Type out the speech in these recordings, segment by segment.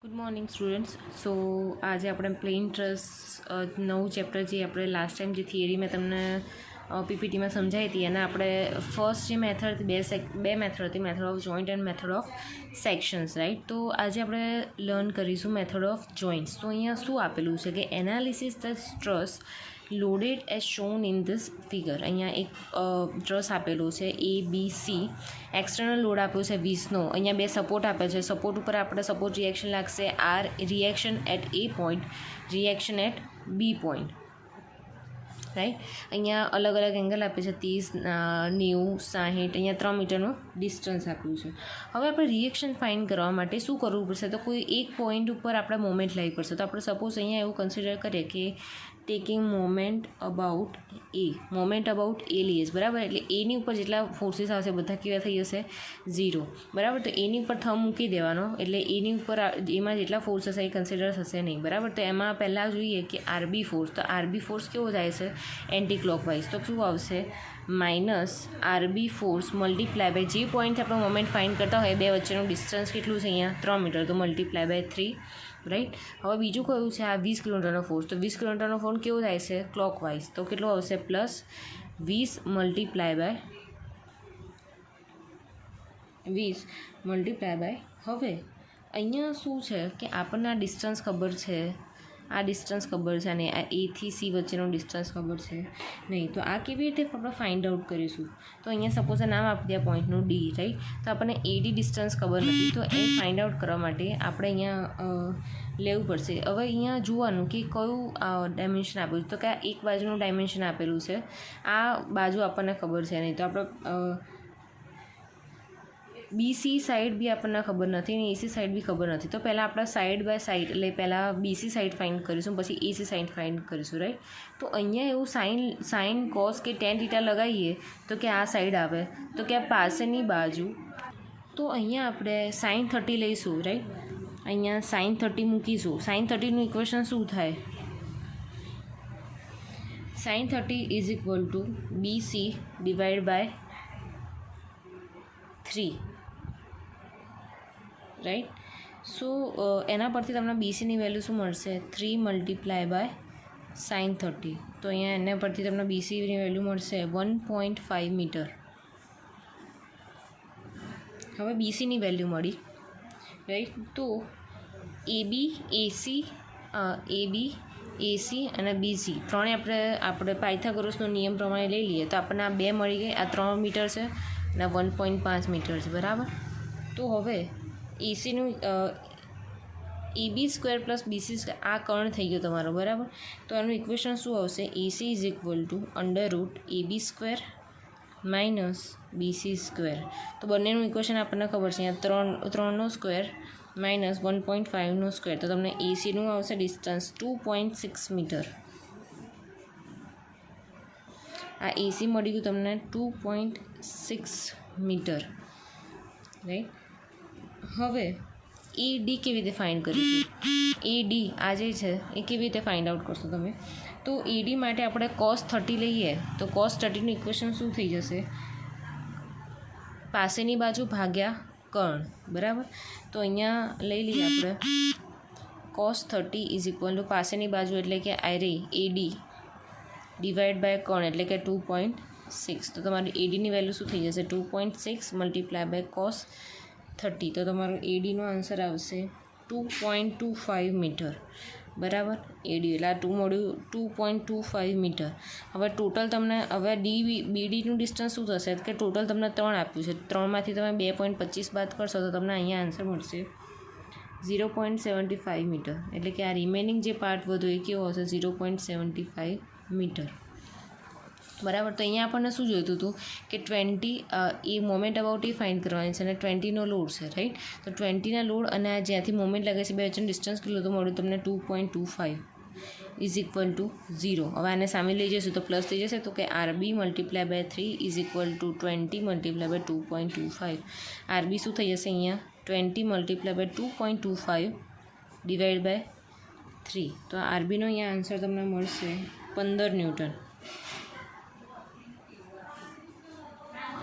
Good morning students. સો આજે આપણે plane truss નવું ચેપ્ટર જે આપણે લાસ્ટ ટાઈમ જે થિયરી મેં તમને પીપીટીમાં સમજાવી હતી અને આપણે ફર્સ્ટ જે મેથડ બે મેથડ હતી, method of joint and method of sections, right. તો આજે આપણે લર્ન કરીશું મેથડ ઓફ જોઈન્ટ્સ. તો અહીંયા શું આપેલું છે કે analysis the truss loaded as shown in this figure. અહીંયા એક ટ્રસ આપેલો છે ABC, એક્સટર્નલ લોડ આપ્યો છે 20નો. અહીંયા બે સપોર્ટ આપે છે. સપોર્ટ ઉપર આપણે સપોર્ટ રિએક્શન લાગશે R, reaction at A point, reaction at B point, right. અહીંયા અલગ અલગ એંગલ આપે છે 30, 90, 60. અહીંયા 3 મીટરનું ડિસ્ટન્સ આપ્યું છે. હવે આપણે રિએક્શન ફાઇન્ડ કરવા માટે શું કરવું પડશે? તો કોઈ એક પોઈન્ટ ઉપર આપણે મોમેન્ટ લાવવી પડશે. તો આપણે સપોઝ અહીંયા એવું કન્સિડર કરીએ કે taking moment about A, moment about A લઈએ છે, બરાબર. એટલે એની ઉપર જેટલા ફોર્સીસ આવશે બધા કેવા થઈ જશે? 0, બરાબર. તો એની ઉપર થંબ મૂકી દેવાનો, એટલે એની ઉપર એમાં જેટલા ફોર્સ હશે એ કન્સિડર થશે નહીં, બરાબર. તો એમાં પહેલાં જોઈએ કે RB ફોર્સ. તો RB ફોર્સ કેવો જાય છે? Anti clockwise. તો શું આવશે? Minus RB force multiply by જે પોઈન્ટ આપણે મોમેન્ટ ફાઇન્ડ કરતા હોય બે વચ્ચેનું ડિસ્ટન્સ કેટલું છે? અહીંયા 3 મીટર. તો મલ્ટીપ્લાય બાય 3, રાઈટ. હવે બીજું કયું છે? આ 20 કિલોમીટરનો ફોર્સ. તો 20 કિલોમીટરનો ફોર્સ કેવો થાય છે? ક્લોકવાઇઝ. તો કેટલો આવશે? Plus 20 multiply by 20. હવે અહીંયા શું છે કે આપણને આ ડિસ્ટન્સ ખબર છે, આ ડિસ્ટન્સ ખબર છે અને આ A થી C વચ્ચેનો ડિસ્ટન્સ ખબર છે નહીં. તો આ કેવી રીતે આપણે ફાઇન્ડ આઉટ કરીશું? તો અહીંયા સપોઝ નામ આપી દે પોઈન્ટનું D, રાઈટ. તો આપણને AD ડિસ્ટન્સ ખબર નથી. તો એ ફાઇન્ડ આઉટ કરવા માટે આપણે અહીંયા લેવું પડશે. હવે અહીંયા જોવાનું કે કયું ડાયમેન્શન આપેલું છે. તો કે એક બાજુનું ડાયમેન્શન આપેલું છે, આ બાજુ આપણને ખબર છે નહીં. તો આપણે BC સાઈડ બી આપણને ખબર નથી અને AC સાઈડ બી ખબર નથી. તો પહેલાં આપણે સાઈડ બાય સાઈડ, એટલે પહેલાં BC સાઈડ ફાઇન્ડ કરીશું, પછી AC સાઈડ ફાઇન્ડ કરીશું, રાઈટ. તો અહીંયા એવું સાઇન કોસ કે ટેન થીટા લગાવીએ તો કે આ સાઈડ આવે. તો કે આ પાસેની બાજુ, તો અહીંયા આપણે sin 30 લઈશું, રાઈટ. અહીંયા sin 30 મૂકીશું. sin 30નું ઇક્વેશન શું થાય? sin 30 is equal to BC divide by 3, right. So એના પરથી તમને BCની વેલ્યુ શું મળશે? 3 મલ્ટીપ્લાય બાય sin 30. તો અહીંયા એના પરથી તમને BCની વેલ્યુ મળશે 1.5 મીટર. હવે BCની વેલ્યુ મળી, રાઈટ. તો AB, AC અને BC ત્રણે આપણે પાયથાગોરસનો નિયમ પ્રમાણે લઈ લઈએ તો આપણને આ બે મળી ગઈ. આ 3 મીટર છે અને 1.5 મીટર છે, બરાબર. તો હવે એસીનું AB square plus BC square આ કર્ણ થઈ ગયો તમારો, બરાબર. તો એનું ઇક્વેશન શું આવશે? AC is equal two under route AB square minus BC square. તો બંનેનું ઇક્વેશન આપણને ખબર છે. અહીંયા 3નો સ્ક્વેર માઇનસ 1.5નો સ્ક્વેર. તો તમને એસીનું આવશે ડિસ્ટન્સ 2.6 મીટર. આ એસી મળી ગયું તમને 2.6 મીટર, રાઈટ. હવે AD કેવી રીતે ફાઇન્ડ કરીશું? AD આ જે છે એ કેવી રીતે ફાઇન્ડ આઉટ કરશો તમે? તો AD માટે આપણે cos 30 લઈએ તો cos 30નું ઇક્વેશન શું થઈ જશે? પાસેની બાજુ ભાગ્યા કર્ણ, બરાબર. તો અહીંયા લઈ લઈએ આપણે cos 30 ઇઝ ઇક્વલ ટુ પાસેની બાજુ એટલે કે AD ડિવાઈડ બાય કર્ણ એટલે કે 2.6. તો તમારી ADની વેલ્યુ શું થઈ જશે? 2.6 મલ્ટીપ્લાય બાય cos 30. તો તમારો ADનો આન્સર આવશે 2.25 મીટર, બરાબર. AD એટલે આ 2 મળ્યું 2.25 મીટર. હવે ટોટલ તમને હવે BDનું ડિસ્ટન્સ શું થશે? કે ટોટલ તમને 3 આપ્યું છે. 3માંથી તમે 2.25 બાદ કરશો તો તમને અહીંયા આન્સર મળશે 0.75 મીટર. એટલે કે આ રિમેનિંગ જે પાર્ટ વધુ એ કેવો હશે? 0.75 મીટર, બરાબર. તો અહીંયા આપણને શું જોઈતું હતું કે 20 એ મોમેન્ટ અબાઉટ એ ફાઇન્ડ કરવાની છે અને 20નો લોડ છે, રાઈટ. તો 20ના લોડ અને આ જ્યાંથી મોમેન્ટ લાગે છે બે વચ્ચેનું ડિસ્ટન્સ કેટલું તો મળ્યું તમને 2.25 ઇઝ ઇક્વલ ટુ 0. હવે આને સામે લઈ જઈશું તો પ્લસ થઈ જશે. તો કે RB multiply by 3 is equal to 20 multiply by 2.25. RB શું થઈ જશે? અહીંયા 20 મલ્ટીપ્લાય બાય 2.25 ડિવાઈડ બાય 3. તો RBનો અહીંયા આન્સર તમને મળશે 15 ન્યૂટન.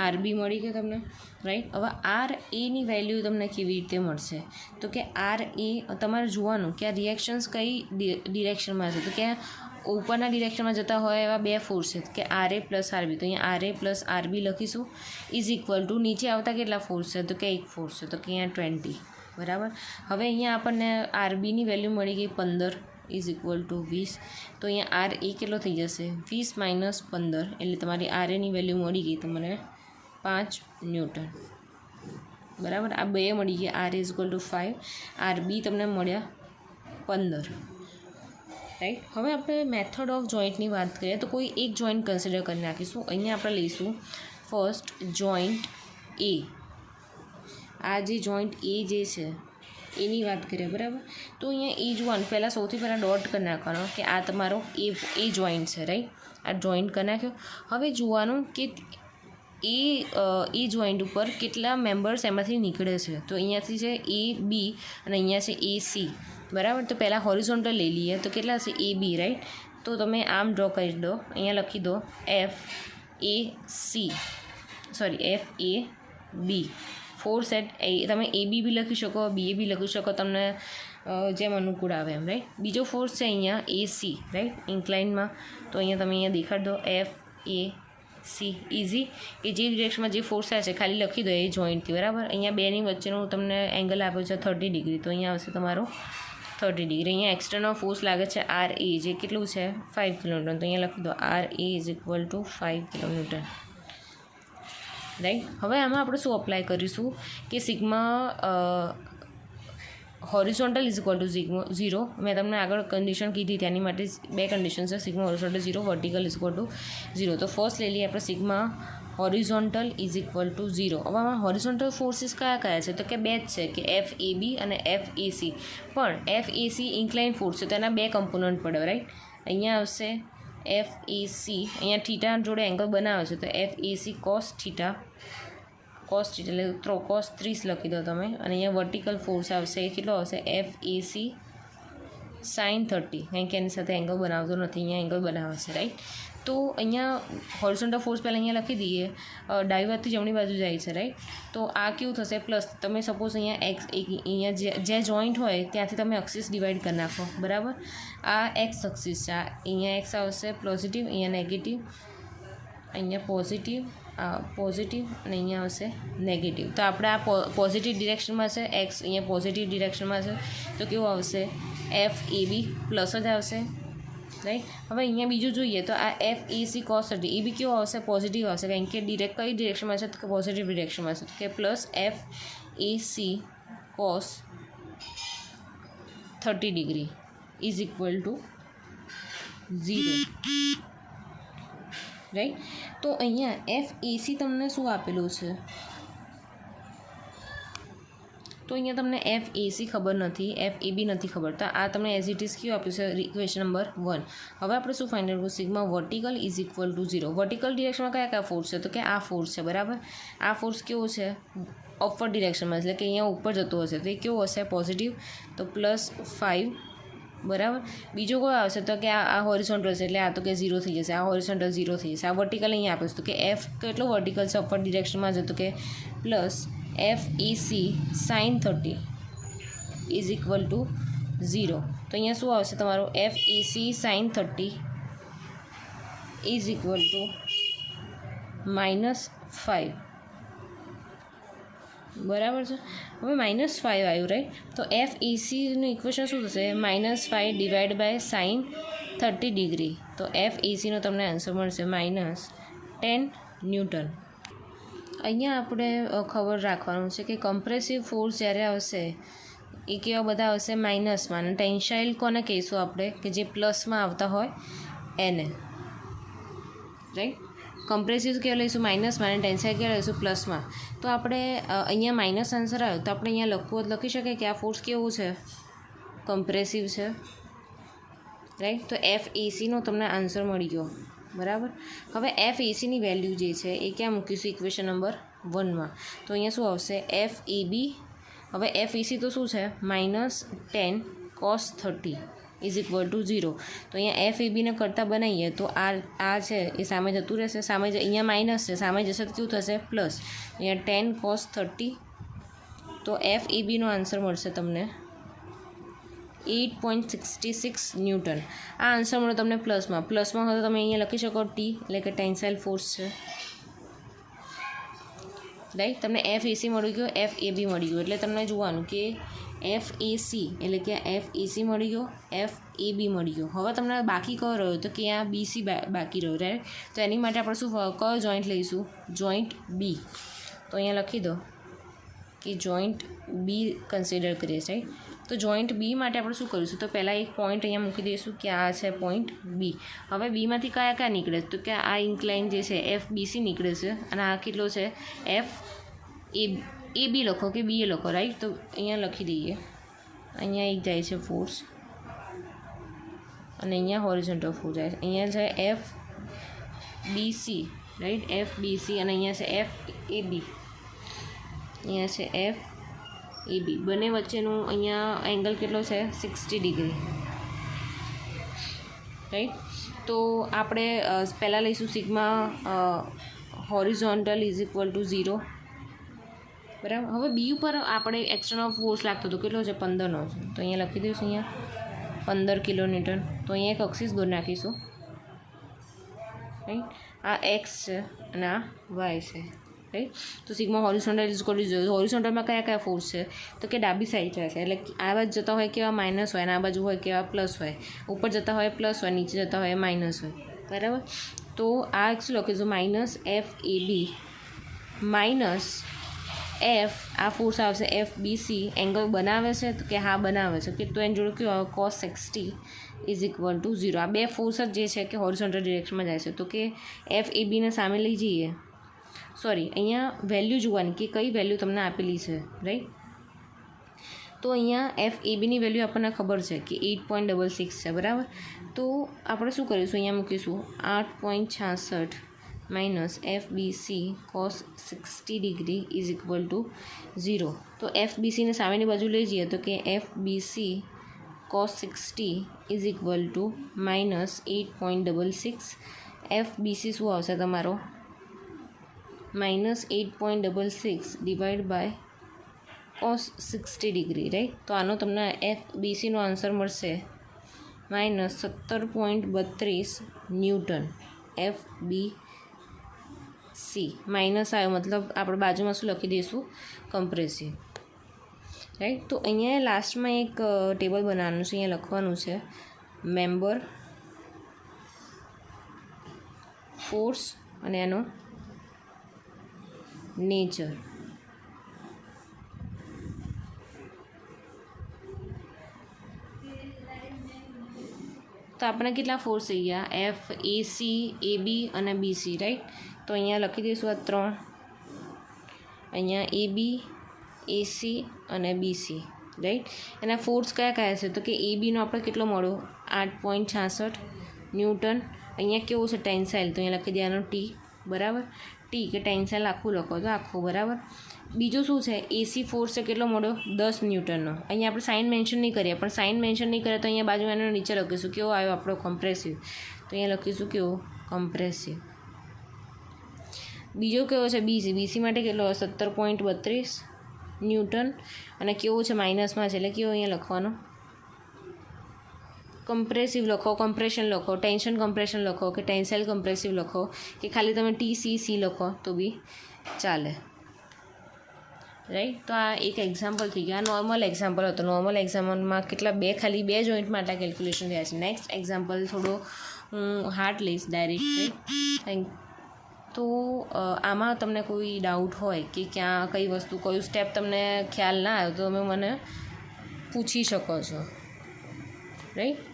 આર બી મળી ગયો તમને, રાઈટ. હવે આર એની વેલ્યુ તમને કેવી રીતે મળશે? તો કે આર એ તમારે જોવાનું કે આ રિએક્શન્સ કઈ ડિરેક્શનમાં છે. તો કે ઉપરના ડિરેક્શનમાં જતા હોય એવા બે ફોર્સ છે કે આર એ પ્લસ આર બી. તો અહીંયા આર એ પ્લસ આર બી લખીશું ઇઝ ઇક્વલ ટુ નીચે આવતા કેટલા ફોર્સ છે? તો કે એક ફોર્સ છે, તો કે અહીંયા 20, બરાબર. હવે અહીંયા આપણને આર બીની વેલ્યુ મળી ગઈ 15 ઇઝ ઇક્વલ ટુ 20. તો અહીંયા આર એ કેટલો થઈ જશે? 20 માઇનસ 15, એટલે તમારી આર એની વેલ્યુ મળી ગઈ તમને 5 ન્યૂટન, બરાબર. આ બે મળી ગયા. R is equal to 5, R B તમને મળ્યા 15, રાઈટ. હવે આપણે મેથડ ઓફ જોઈન્ટની વાત કરીએ તો કોઈ એક જોઈન્ટ કન્સિડર કરી નાખીશું. અહીંયા આપણે લઈશું ફર્સ્ટ જોઈન્ટ એ. આ જે જોઈન્ટ એ જે છે એની વાત કરીએ, બરાબર. તો અહીંયા એ જોવાનું, પહેલાં સૌથી પહેલાં ડોટ કરી નાખવાનો કે આ તમારો એ જોઈન્ટ છે, રાઈટ. આ જોઈન્ટ કરી નાખ્યો. હવે જોવાનું કે એ જોઈન્ટ ઉપર કેટલા મેમ્બર્સ એમાંથી નીકળે છે. તો અહીંયાથી છે એ બી અને અહીંયા છે એ સી, બરાબર. તો પહેલાં હોરિઝોન્ટલ લઈ લઈએ તો કેટલા છે? એ બી, રાઈટ. તો તમે આમ ડ્રો કરી દો, અહીંયા લખી દો F A C, sorry F A B. Four set એ તમે એ બી લખી શકો, બી એ બી લખી શકો, તમને જેમ અનુકૂળ આવે એમ, રાઈટ. બીજો ફોર્સ છે અહીંયા એ સી, રાઈટ, ઇન્ક્લાઇનમાં. તો અહીંયા તમે અહીંયા દેખાડી દો એફ એ સી, ઇઝી. કે જે ડિરેક્શનમાં જે ફોર્સ આવે છે ખાલી લખી દો એ જોઈન્ટથી, બરાબર. અહીંયા બેની વચ્ચેનું તમને એંગલ આપ્યો છે 30 ડિગ્રી, તો અહીંયા આવશે તમારો 30 ડિગ્રી. અહીંયા એક્સટર્નલ ફોર્સ લાગે છે આર એ, જે કેટલું છે 5 કિલોન્યુટન. તો અહીંયા લખી દો R A is equal to 5 kilonewton, right. હવે આમાં આપણે શું અપ્લાય કરીશું કે sigma horizontal is equal to 0. મેં તમને આગળ કન્ડિશન કીધી તેની માટે બે કન્ડિશન છે, sigma horizontal 0, vertical is equal to 0. તો ફર્સ્ટ લઈ લઈએ આપણે sigma horizontal is equal to 0. હવે આમાં હોરિઝોન્ટલ ફોર્સિસ કયા કયા છે? તો કે બે જ છે કે એફ એ બી અને એફ એ સી. પણ F A C incline force છે, તો એના બે કમ્પોનન્ટ પડે, રાઈટ. અહીંયા આવશે એફ એ સી, અહીંયા થીટા જોડે એંગલ બનાવે છે, તો F A C cos theta એટલે કોસ 30 લખી દો તમે. અને અહીંયા વર્ટિકલ ફોર્સ આવશે, એ કેટલો આવશે? એફ એ સી સાઇન 30, કારણ કે એની સાથે એંગલ બનાવતો નથી, અહીંયા એંગલ બનાવે છે, રાઈટ. તો અહીંયા હોરિઝોન્ટલ ફોર્સ પહેલાં અહીંયા લખી દઈએ, ડાબી બાજુથી જમણી બાજુ જાય છે, રાઈટ. તો આ કેવું થશે? પ્લસ. તમે સપોઝ અહીંયા એક્સ, અહીંયા જે જોઈન્ટ હોય ત્યાંથી તમે અક્સિસ ડિવાઈડ કરી નાખો, બરાબર. આ એક્સ અક્સિસ છે, અહીંયા એક્સ આવશે પોઝિટિવ, અહીંયા નેગેટિવ, અહીંયા પોઝિટિવ, પોઝિટિવ અને અહીંયા આવશે નેગેટિવ. તો આપણે આ પોઝિટિવ ડિરેક્શનમાં છે એક્સ, અહીંયા પોઝિટિવ ડિરેક્શનમાં છે, તો કેવું આવશે? એફ એ બી પ્લસ જ આવશે, રાઈટ. હવે અહીંયા બીજું જોઈએ તો આ એફ એ સી કોસ 30, એ બી કેવો આવશે? પોઝિટિવ આવશે, કારણ કે ડિરેક્ટ કઈ ડિરેક્શનમાં છે? તો કે પોઝિટિવ ડિરેક્શનમાં છે, તો કે plus F A C cos 30 degree is equal to 0, right. તો અહીંયા એફ એ સી તમને શું આપેલું છે? તો અહીંયા તમને એફ એ સી ખબર નથી, એફ એ બી નથી ખબર, તો આ તમને એઝ ઇટ ઇઝ કયું આપ્યું છે? Equation number 1. હવે આપણે શું ફાઇન્ડ કરવું? Sigma vertical is equal to 0. Vertical ડિરેક્શનમાં કયા કયા ફોર્સ છે? તો કે આ ફોર્સ છે, બરાબર. આ ફોર્સ કેવો છે? અપવર્ડ ડિરેક્શનમાં, એટલે કે અહીંયા ઉપર જતો હશે, તો એ કેવો હશે? પોઝિટિવ, તો +5, બરાબર. બીજો કોઈ આવશે તો કે આ હોરિઝોન્ટલ છે, એટલે આ તો કે 0 થઈ જશે, આ હોરિઝોન્ટલ 0 થઈ જશે. આ વર્ટિકલ અહીંયા આપે છે, તો કે એફ કેટલો વર્ટિકલ છે? અપવર્ડ ડિરેક્શનમાં જ, તો કે plus F A C sine 30 is equal to 0. તો અહીંયા શું આવશે તમારો? F A C sine 30 is equal to -5, બરાબર છે. હવે -5 આવ્યું, રાઈટ. તો એફ એ સીનું ઇક્વેશન શું થશે? -5 ડિવાઈડ બાય સાઇન 30 ડિગ્રી. તો એફ એ સીનો તમને આન્સર મળશે -10 ન્યૂટન. અહીંયા આપણે ખબર રાખવાનું છે કે કમ્પ્રેસિવ ફોર્સ જ્યારે આવશે એ કેવા બધા આવશે? માઇનસમાં. અને ટેન્સાઇલ કોને કહીશું આપણે? કે જે પ્લસમાં આવતા હોય એને, રાઈટ. કમ્પ્રેસિવ કેવા લઈશું? માઇનસમાં. અને ટેન્સાઇલ કેવા લઈશું? પ્લસમાં. તો આપણે અહીંયા માઇનસ આન્સર આવ્યો, તો આપણે અહીંયા લખી શકીએ કે આ ફોર્સ કેવું છે? કમ્પ્રેસિવ છે, રાઈટ. તો એફ એ સીનો તમને આન્સર મળી ગયો, બરાબર. હવે એફ એ સીની વેલ્યુ જે છે એ ક્યાં મૂકીશું? ઇક્વેશન નંબર 1માં. તો અહીંયા શું આવશે? F A B. હવે એફ એ સી તો શું છે? -10 cos 30 ઇઝ ઇક્વલ ટુ 0. તો અહીંયા એફ એ બીને કરતાં બનાવીએ તો આ છે એ સામે જતું રહેશે, સામે અહીંયા માઇનસ છે, સામે જશે તો કેવું થશે પ્લસ. અહીંયા 10 cos 30. તો એફ એ બીનો આન્સર મળશે તમને 8.66 ન્યૂટન. આ આન્સર મળે તમને પ્લસમાં હોય તો તમે અહીંયા લખી શકો ટી, એટલે કે ટેન્સાઇલ ફોર્સ છે, રાઈટ. તમને એફ એસી મળી ગયો, એફ એ બી મળી ગયો, એટલે તમને જોવાનું કે એફ એસી એટલે કે એફ એસી મળી ગયો, એફ એ બી મળી ગયો. હવે તમને બાકી કયો રહ્યો તો કે આ બીસી બાકી રહ્યો, રાઈટ. તો એની માટે આપણે શું કયો જોઈન્ટ લઈશું? જોઈન્ટ બી. તો અહીંયા લખી દો કે જોઈન્ટ બી કન્સિડર કરીએ, રાઈટ. તો જોઈન્ટ બી માટે આપણે શું કરીશું? તો પહેલાં એક પોઈન્ટ અહીંયા મૂકી દઈશું કે આ છે પોઈન્ટ બી. હવે બીમાંથી કયા નીકળે? તો કે આ ઇન્ક્લાઇન જે છે એફ બીસી નીકળે છે, અને આ કેટલો છે એફ એ બી લખો કે બી એ લખો, રાઈટ. તો અહીંયા લખી દઈએ, અહીંયા એક જાય છે ફોર્સ અને અહીંયા હોરિઝોન્ટલ ફોર્સ જાય છે. અહીંયા છે F BC, right, F BC, અને અહીંયા છે એફ એ બી, અહીંયા છે એફ એ બી. બંને વચ્ચેનું અહીંયા એંગલ કેટલો છે? 60 ડિગ્રી, રાઈટ. તો આપણે પહેલાં લઈશું sigma horizontal is equal to 0, બરાબર. હવે બી ઉપર આપણે એક્સટર્નલ ફોર્સ લાગતો હતો, કેટલો છે? 15નો છે. તો અહીંયા લખી દઈશું અહીંયા 15 કિલોન્યુટન. તો અહીંયા એક અક્ષિસ દોર નાખીશું, રાઈટ. આ એક્સ છે અને આ વાય છે, રાઈટ. તો sigma horizontal is equal to 0. હોરિઝોન્ટલમાં કયા ફોર્સ છે? તો કે ડાબી સાઈડ છે, એટલે આ બાજુ જતા હોય કેવા માઇનસ હોય, અને આ બાજુ હોય કેવા પ્લસ હોય. ઉપર જતા હોય પ્લસ હોય, નીચે જતા હોય માઇનસ હોય, બરાબર. તો આ શું લખીશું? Minus F A B minus F, આ ફોર્સ આવશે એફ બી સી. એંગલ બનાવે છે તો કે હા બનાવે છે, કે તો એની જોડે કયો આવે? cos 60 is equal to 0. આ બે ફોર્સ જ જે છે કે હોરિઝોન્ટલ ડિરેક્શનમાં જાય છે. તો કે એફ એ બીને સામે લઈ જઈએ, સોરી અહીંયા વેલ્યુ જોવાની કે કઈ વેલ્યુ તમને આપેલી છે, રાઈટ. તો અહીંયા એફ એ બીની વેલ્યુ આપણને ખબર છે કે 8.66 છે, બરાબર. તો આપણે શું કરીશું? અહીંયા મૂકીશું 8.66 minus F B C cos 60 degree is equal to 0. તો એફ બી સીને સામેની બાજુ લઈ જઈએ તો કે F B C cos 60 is equal to minus 8.66. F B C શું આવશે તમારો? Minus 8.66 divide by cos 60 degree, right. તો આનો તમને એફ બી સીનો આન્સર મળશે minus 17.32 newton. F B C minus આવ્યો મતલબ આપણે બાજુમાં શું લખી દઈશું? Compressive, right. તો અહીંયા લાસ્ટમાં એક ટેબલ બનાવવાનું છે, અહીંયા લખવાનું છે મેમ્બર, ફોર્સ અને એનો નેચર. તો આપણે કેટલા ફોર્સ થઈ ગયા? એફ એ સી, એ બી અને બી સી, રાઈટ. તો અહીંયા લખી દઈશું આ 3, અહીંયા એ બી, એ સી અને બી સી, રાઈટ. એના ફોર્સ કયા છે? તો કે એ બીનો આપણે કેટલો મળ્યો? 8.66 ન્યૂટન. અહીંયા કેવું છે? ટેન્સાઇલ. તો અહીંયા લખી દેવાનું ટી, બરાબર. ટી કે ટેન્સાઇલ આખું લખો તો આખું, બરાબર. બીજું શું છે? એસી ફોર્સ છે, કેટલો મળ્યો? 10 ન્યૂટનનો. અહીંયા આપણે સાઇન મેન્શન નહીં કરીએ, પણ સાઇન મેન્શન નહીં કરીએ તો અહીંયા બાજુ એનો નીચે લખીશું કેવો આવ્યો આપણો? કમ્પ્રેસિવ. તો અહીંયા લખીશું કેવો? કમ્પ્રેસિવ. બીજો કેવો છે? બીસી. બીસી માટે કેટલો? 17.32 ન્યૂટન. અને કેવો છે? માઇનસમાં છે, એટલે કેવો અહીંયા લખવાનો? કમ્પ્રેસિવ લખો, કમ્પ્રેશન લખો, ટેન્શન કમ્પ્રેશન લખો કે ટેન્સાઇલ કમ્પ્રેસિવ લખો કે ખાલી તમે TCC લખો તો બી ચાલે, રાઈટ. તો આ એક એક્ઝામ્પલ થઈ ગયા. આ નોર્મલ એક્ઝામ્પલ હતો. નોર્મલ એક્ઝામ્પલમાં ખાલી બે જોઈન્ટમાં આટલા કેલ્ક્યુલેશન થયા છે. નેક્સ્ટ એક્ઝામ્પલ થોડો હું હાર્ડ લઈશ ડાયરેક્ટ. તો આમાં તમને કોઈ ડાઉટ હોય કે ક્યાં કઈ વસ્તુ કયું સ્ટેપ તમને ખ્યાલ ના આવ્યો તો તમે મને પૂછી શકો છો, રાઈટ.